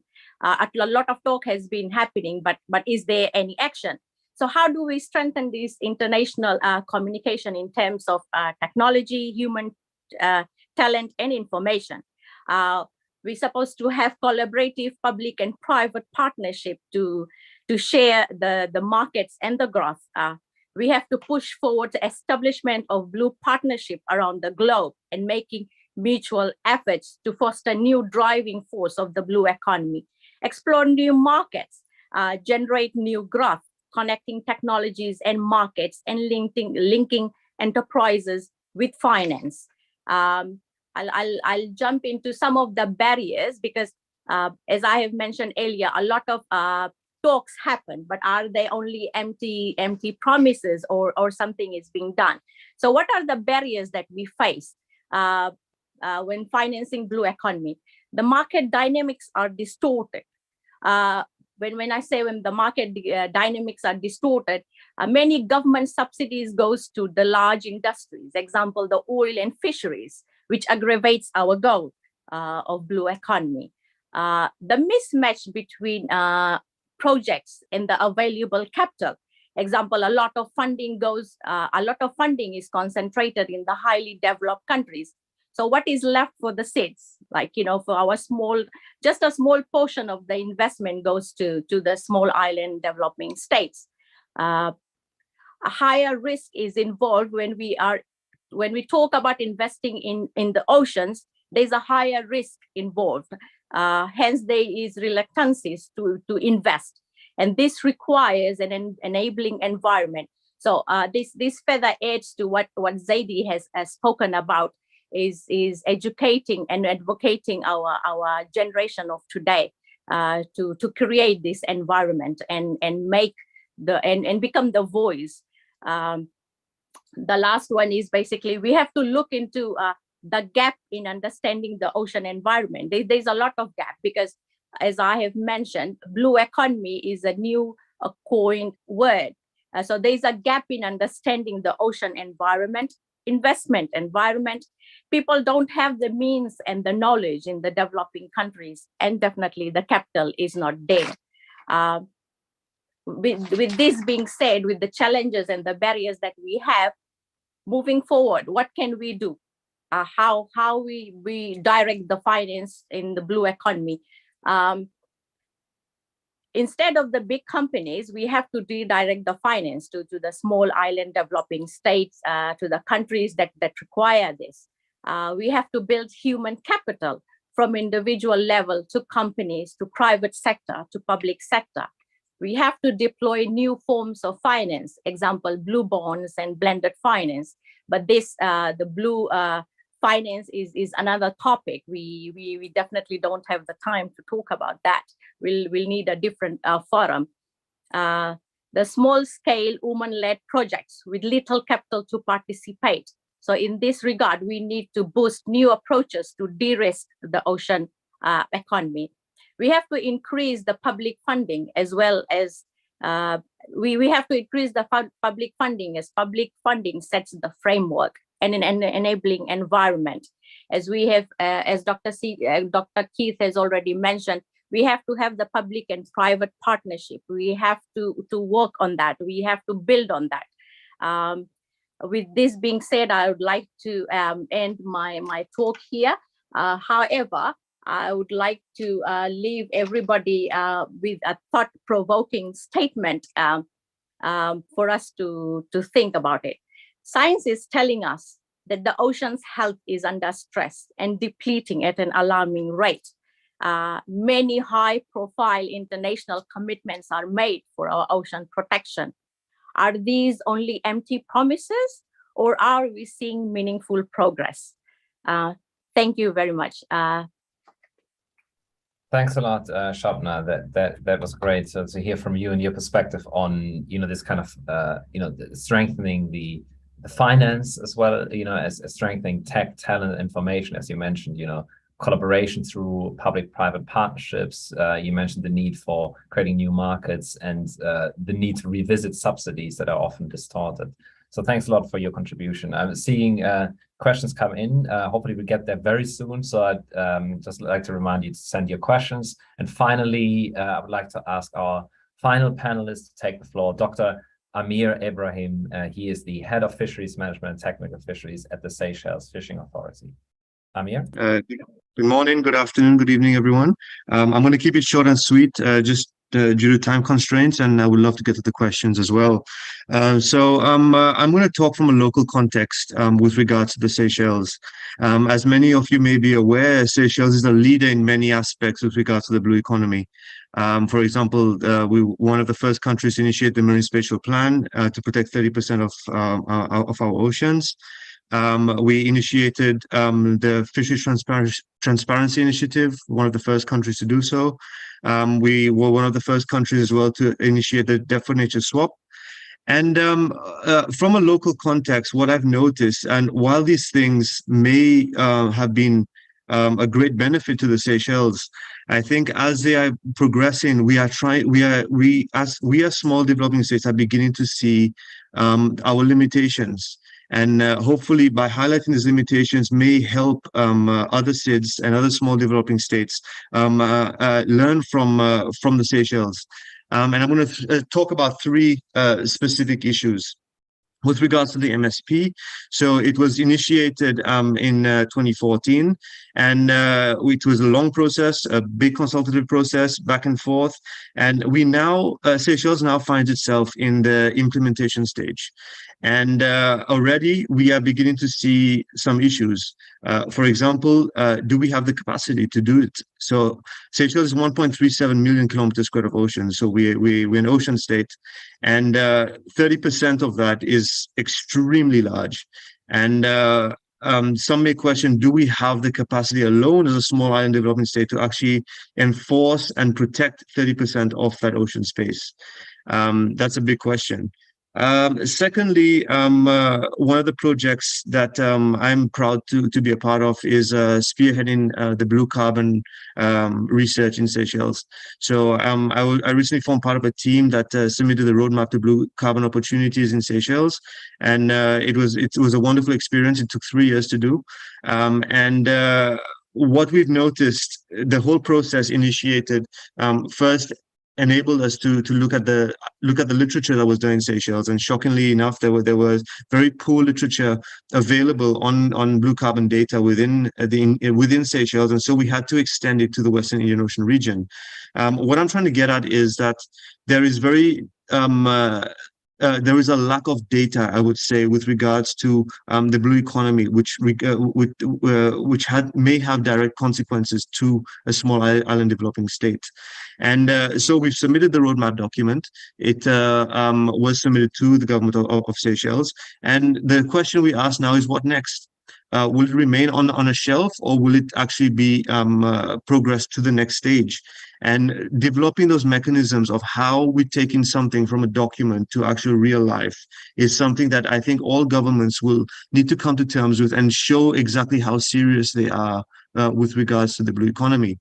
happening, but is there any action? So how do we strengthen this international communication in terms of technology, human talent, and information? We're supposed to have collaborative public and private partnership to share the markets and the growth. We have to push forward the establishment of blue partnership around the globe and making mutual efforts to foster new driving force of the blue economy, explore new markets, generate new growth, connecting technologies and markets, and linking enterprises with finance. I'll jump into some of the barriers because, as I have mentioned earlier, a lot of talks happen, but are they only empty promises, or something is being done? So what are the barriers that we face when financing blue economy? The market dynamics are distorted. When I say when the market dynamics are distorted, many government subsidies goes to the large industries, example, the oil and fisheries, which aggravates our goal of blue economy. The mismatch between projects and the available capital. Example, a lot of funding is concentrated in the highly developed countries. So what is left for the SIDS? Like, for our just a small portion of the investment goes to the small island developing states. A higher risk is involved when we talk about investing in the oceans. There's a higher risk involved. Hence, there is reluctances to invest, and this requires an enabling environment. So this further adds to what Zadie has spoken about, is educating and advocating our generation of today to create this environment and make and become the voice. The last one is basically we have to look into the gap in understanding the ocean environment. There's a lot of gap because, as I have mentioned, blue economy is a new coined word. So there's a gap in understanding the ocean environment, investment environment. People don't have the means and the knowledge in the developing countries, and definitely the capital is not there. With this being said, with the challenges and the barriers that we have, moving forward, what can we do? How we direct the finance in the blue economy? Instead of the big companies, we have to redirect the finance to the small island developing states, to the countries that require this. We have to build human capital from individual level to companies, to private sector, to public sector. We have to deploy new forms of finance, example, blue bonds and blended finance. But this, the blue finance is another topic. We definitely don't have the time to talk about that. We'll need a different forum. The small scale woman-led projects with little capital to participate. So in this regard, we need to boost new approaches to de-risk the ocean economy. We have to increase the public funding as well as we have to increase the public funding, as public funding sets the framework and an enabling environment. As we have, as Dr. Keith has already mentioned, we have to have the public and private partnership. We have to work on that. We have to build on that. With this being said, I would like to end my talk here. However, I would like to leave everybody with a thought-provoking statement for us to think about it. Science is telling us that the ocean's health is under stress and depleting at an alarming rate. Many high-profile international commitments are made for our ocean protection. Are these only empty promises, or are we seeing meaningful progress? Thank you very much. Thanks a lot, Shobna. That was great. So to hear from you and your perspective on this kind of strengthening the finance as well, as strengthening tech, talent, information, as you mentioned, collaboration through public-private partnerships. You mentioned the need for creating new markets and the need to revisit subsidies that are often distorted. So thanks a lot for your contribution. I'm seeing questions come in. Hopefully we'll get there very soon. So I'd just like to remind you to send your questions. And finally, I would like to ask our final panelist to take the floor, Dr. Amir Ibrahim. He is the Head of Fisheries Management and Technical Fisheries at the Seychelles Fishing Authority. Amir? Good morning, good afternoon, good evening, everyone. I'm going to keep it short and sweet, just due to time constraints, and I would love to get to the questions as well. So I'm going to talk from a local context with regards to the Seychelles. As many of you may be aware, Seychelles is a leader in many aspects with regards to the blue economy. For example, we were one of the first countries to initiate the Marine Spatial Plan to protect 30% of our oceans. We initiated the Fisheries Transparency Initiative, one of the first countries to do so. We were one of the first countries as well to initiate the Debt for Nature swap. And from a local context, what I've noticed, and while these things may have been a great benefit to the Seychelles, I think as they are progressing, we as small developing states are beginning to see our limitations. And hopefully by highlighting these limitations may help other SIDS and other small developing states learn from the Seychelles. And I'm going to talk about three specific issues. With regards to the MSP, so it was initiated in 2014, and it was a long process, a big consultative process, back and forth. And we now, Seychelles now finds itself in the implementation stage. And already we are beginning to see some issues. For example, do we have the capacity to do it? So Seychelles is 1.37 million kilometers squared of ocean. So we're an ocean state, and 30% of that is extremely large. And some may question, do we have the capacity alone as a small island developing state to actually enforce and protect 30% of that ocean space? That's a big question. Secondly, one of the projects that I'm proud to be a part of is spearheading the blue carbon research in Seychelles. So I recently formed part of a team that submitted the roadmap to blue carbon opportunities in Seychelles, and it was a wonderful experience. It took 3 years to do, and what we've noticed, the whole process initiated first enabled us to look at the literature that was done in Seychelles, and shockingly enough, there was very poor literature available on blue carbon data within Seychelles, and so we had to extend it to the Western Indian Ocean region. What I'm trying to get at is that there is there is a lack of data, I would say, with regards to the blue economy, which may have direct consequences to a small island developing state. And so we've submitted the roadmap document. It was submitted to the government of Seychelles. And the question we ask now is, what next? Will it remain on a shelf, or will it actually be progressed to the next stage? And developing those mechanisms of how we take in something from a document to actual real life is something that I think all governments will need to come to terms with and show exactly how serious they are with regards to the blue economy.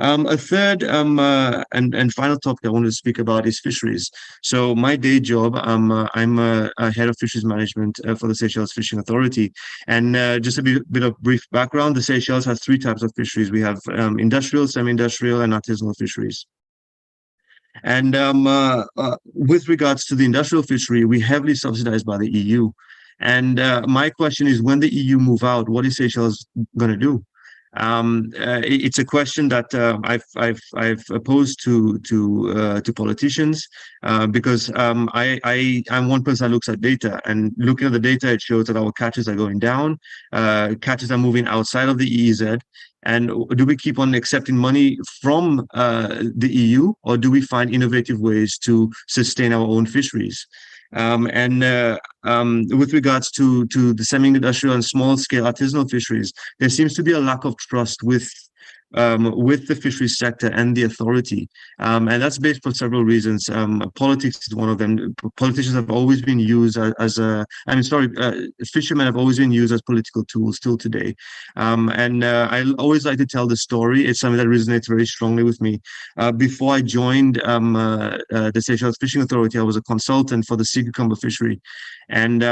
A third and final topic I wanted to speak about is fisheries. So my day job, I'm a head of fisheries management for the Seychelles Fishing Authority. And just a bit of brief background, the Seychelles has 3 types of fisheries. We have industrial, semi-industrial, and artisanal fisheries. And with regards to the industrial fishery, we're heavily subsidized by the EU. And my question is, when the EU move out, what is Seychelles going to do? It's a question that I've posed to politicians because I'm one person that looks at data, and looking at the data, it shows that our catches are going down, catches are moving outside of the EEZ. And do we keep on accepting money from the EU, or do we find innovative ways to sustain our own fisheries? With regards to the semi-industrial and small-scale artisanal fisheries, there seems to be a lack of trust with the fisheries sector and the authority, and that's based for several reasons. Politics is one of them. Politicians have always been used fishermen have always been used as political tools till today. I always like to tell the story. It's something that resonates very strongly with me. Before I joined the Seychelles Fishing Authority, I was a consultant for the sea cucumber fishery, and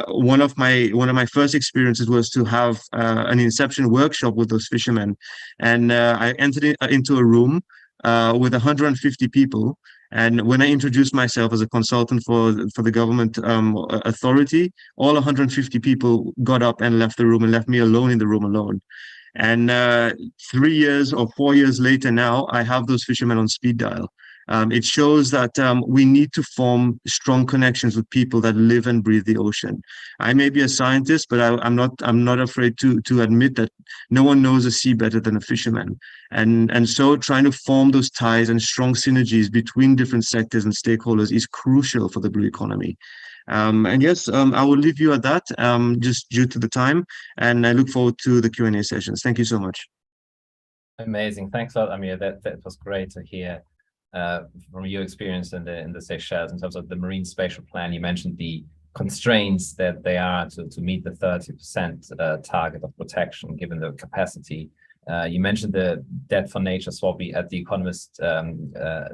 one of my first experiences was to have an inception workshop with those fishermen. And I entered into a room with 150 people. And when I introduced myself as a consultant for the government authority, all 150 people got up and left the room and left me alone in the room alone. And 3 years or 4 years later now, I have those fishermen on speed dial. It shows that we need to form strong connections with people that live and breathe the ocean. I may be a scientist, but I'm not afraid to admit that no one knows the sea better than a fisherman. And so trying to form those ties and strong synergies between different sectors and stakeholders is crucial for the blue economy. And yes, I will leave you at that, just due to the time, and I look forward to the Q&A sessions. Thank you so much. Amazing. Thanks a lot, Amir. That was great to hear from your experience in the Seychelles in terms of the marine spatial plan. You mentioned the constraints that they are to meet the 30% target of protection given the capacity. You mentioned the Debt for Nature swap at the Economist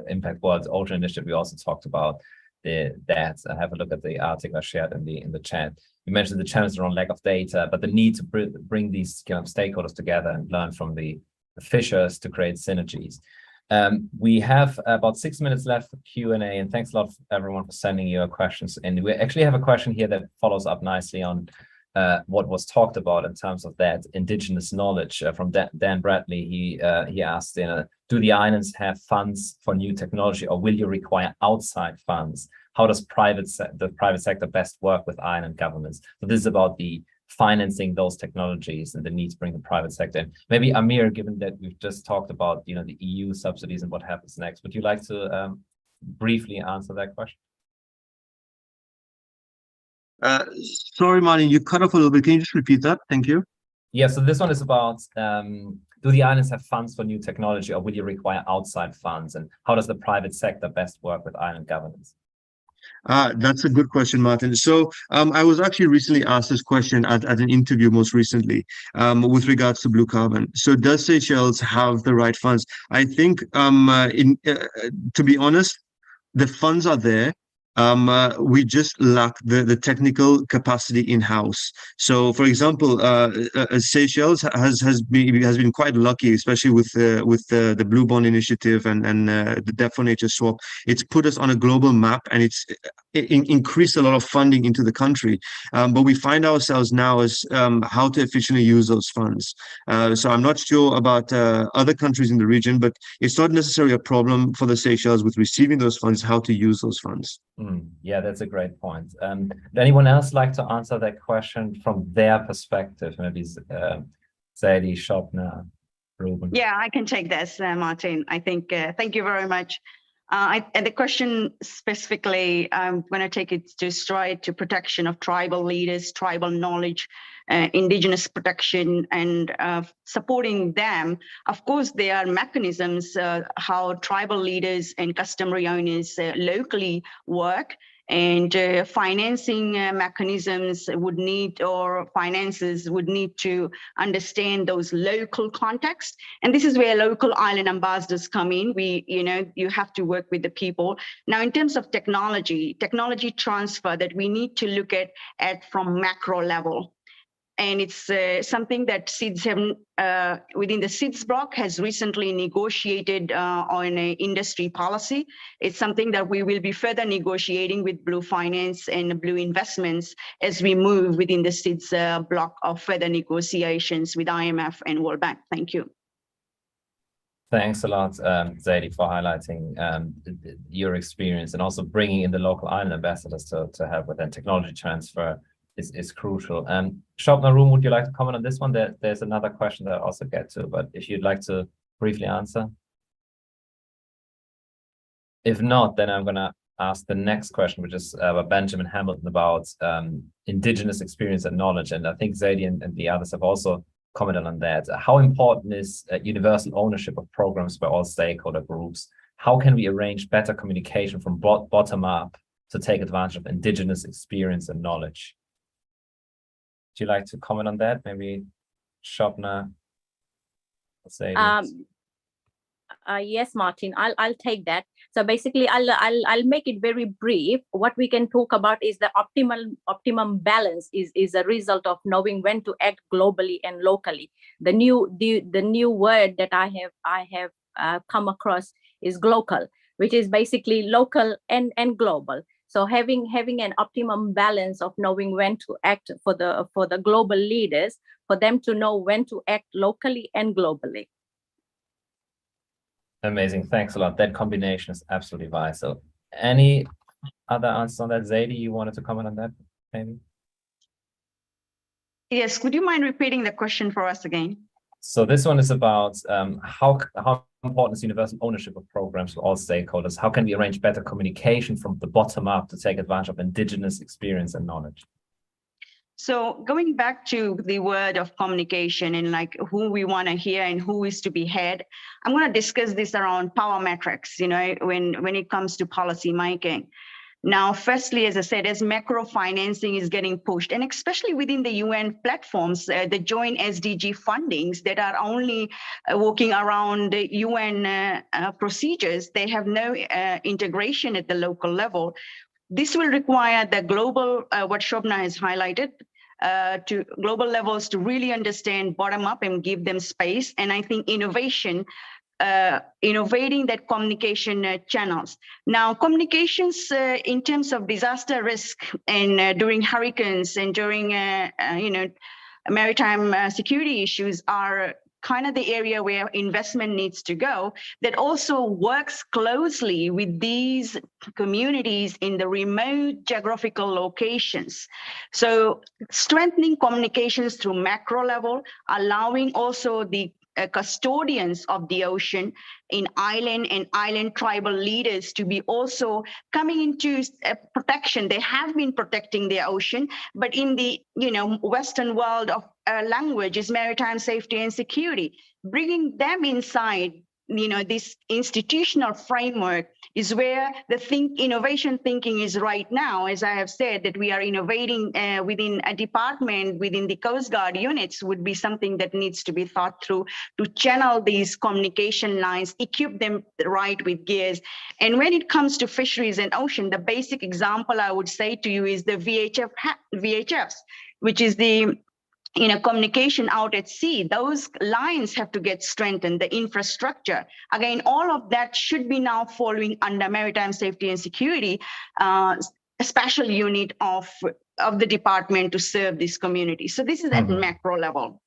Impact World Ocean Initiative. We also talked about that. Have a look at the article I shared in the chat. You mentioned the challenge around lack of data, but the need to bring these kind of stakeholders together and learn from the fishers to create synergies. We have about 6 minutes left for Q&A, and thanks a lot everyone for sending your questions. And we actually have a question here that follows up nicely on what was talked about in terms of that indigenous knowledge from Dan Bradley. He asked, do the islands have funds for new technology, or will you require outside funds? How does the private sector best work with island governments? So this is about the financing those technologies and the need to bring the private sector in. Maybe Amir, given that we've just talked about the EU subsidies and what happens next, would you like to briefly answer that question? Sorry, Martin, you cut off a little bit. Can you just repeat that? Thank you. Yeah, so this one is about, do the islands have funds for new technology, or will you require outside funds? And how does the private sector best work with island governance? That's a good question, Martin. So I was actually recently asked this question at an interview most recently with regards to blue carbon. So does Seychelles have the right funds? I think, to be honest, the funds are there. We just lack the technical capacity in-house. So, for example, Seychelles has been quite lucky, especially with the Blue Bond Initiative and the Debt for Nature swap. It's put us on a global map, and it's increased a lot of funding into the country. But we find ourselves now as how to efficiently use those funds. So I'm not sure about other countries in the region, but it's not necessarily a problem for the Seychelles with receiving those funds, how to use those funds. Yeah, that's a great point. Would anyone else like to answer that question from their perspective? Maybe Zadie, Shopna, Ruben. Yeah, I can take this, Martin. I think, thank you very much. And the question specifically, I'm going to take it to stride to protection of tribal leaders, tribal knowledge, indigenous protection, and supporting them. Of course, there are mechanisms how tribal leaders and customary owners locally work, and financing mechanisms would need, or finances would need to understand those local contexts. And this is where local island ambassadors come in. You have to work with the people. Now, in terms of technology transfer that we need to look at from macro level. And it's something that SIDS have, within the SIDS block, has recently negotiated on an industry policy. It's something that we will be further negotiating with Blue Finance and Blue Investments as we move within the SIDS block of further negotiations with IMF and World Bank. Thank you. Thanks a lot, Zadie, for highlighting your experience and also bringing in the local island ambassadors to help with that technology transfer. Is crucial. Shopna, Room, would you like to comment on this one? There's another question that I also get to, but if you'd like to briefly answer. If not, then I'm going to ask the next question, which is Benjamin Hamilton about indigenous experience and knowledge. And I think Zadie and the others have also commented on that. How important is universal ownership of programs by all stakeholder groups? How can we arrange better communication from bottom up to take advantage of indigenous experience and knowledge? Would you like to comment on that? Maybe Shopna, yes, Martin, I'll take that. So basically, I'll make it very brief. What we can talk about is the optimum balance is a result of knowing when to act globally and locally. The new word that I have come across is glocal, which is basically local and global. So having an optimum balance of knowing when to act for the global leaders, for them to know when to act locally and globally. Amazing. Thanks a lot. That combination is absolutely vital. Any other answers on that? Zadie, you wanted to comment on that, maybe? Yes. Would you mind repeating the question for us again? So this one is about how important is universal ownership of programs for all stakeholders? How can we arrange better communication from the bottom up to take advantage of indigenous experience and knowledge? So going back to the word of communication and like who we want to hear and who is to be heard, I'm going to discuss this around power metrics, when it comes to policy making. Now, firstly, as I said, as macro financing is getting pushed, and especially within the UN platforms, the joint SDG fundings that are only working around the UN procedures, they have no integration at the local level. This will require the global, what Shobna has highlighted, to global levels to really understand bottom up and give them space. And I think innovating that communication channels. Now, communications in terms of disaster risk and during hurricanes and during, maritime security issues are kind of the area where investment needs to go, that also works closely with these communities in the remote geographical locations. So strengthening communications through macro level, allowing also the custodians of the ocean, in island and island tribal leaders to be also coming into protection. They have been protecting their ocean, but in the Western world of language is maritime safety and security. Bringing them inside this institutional framework is where the innovation thinking is right now. As I have said, that we are innovating within a department, within the Coast Guard units would be something that needs to be thought through to channel these communication lines, equip them right with gears. And when it comes to fisheries and ocean, the basic example I would say to you is the VHFs, which is the communication out at sea. Those lines have to get strengthened, the infrastructure. Again, all of that should be now following under maritime safety and security, a special unit of the department to serve this community. So this is at macro level.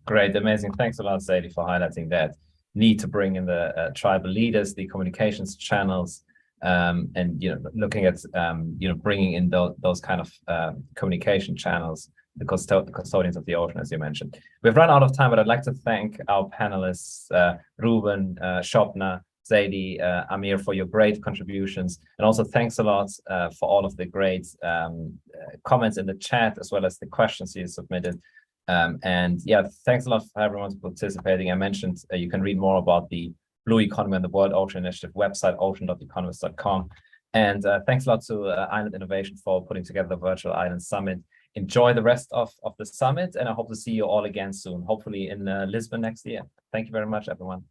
Great, amazing. Thanks a lot, Sadie, for highlighting that need to bring in the tribal leaders, the communications channels, and looking at bringing in those kind of communication channels, the custodians of the ocean, as you mentioned. We've run out of time, but I'd like to thank our panelists, Ruben, Shobna, Zadie, Amir, for your great contributions. And also thanks a lot for all of the great comments in the chat, as well as the questions you submitted. And yeah, thanks a lot for everyone for participating. I mentioned you can read more about the Blue Economy on the World Ocean Initiative website, ocean.economist.com. And thanks a lot to Island Innovation for putting together the Virtual Island Summit. Enjoy the rest of the summit, and I hope to see you all again soon, hopefully in Lisbon next year. Thank you very much, everyone.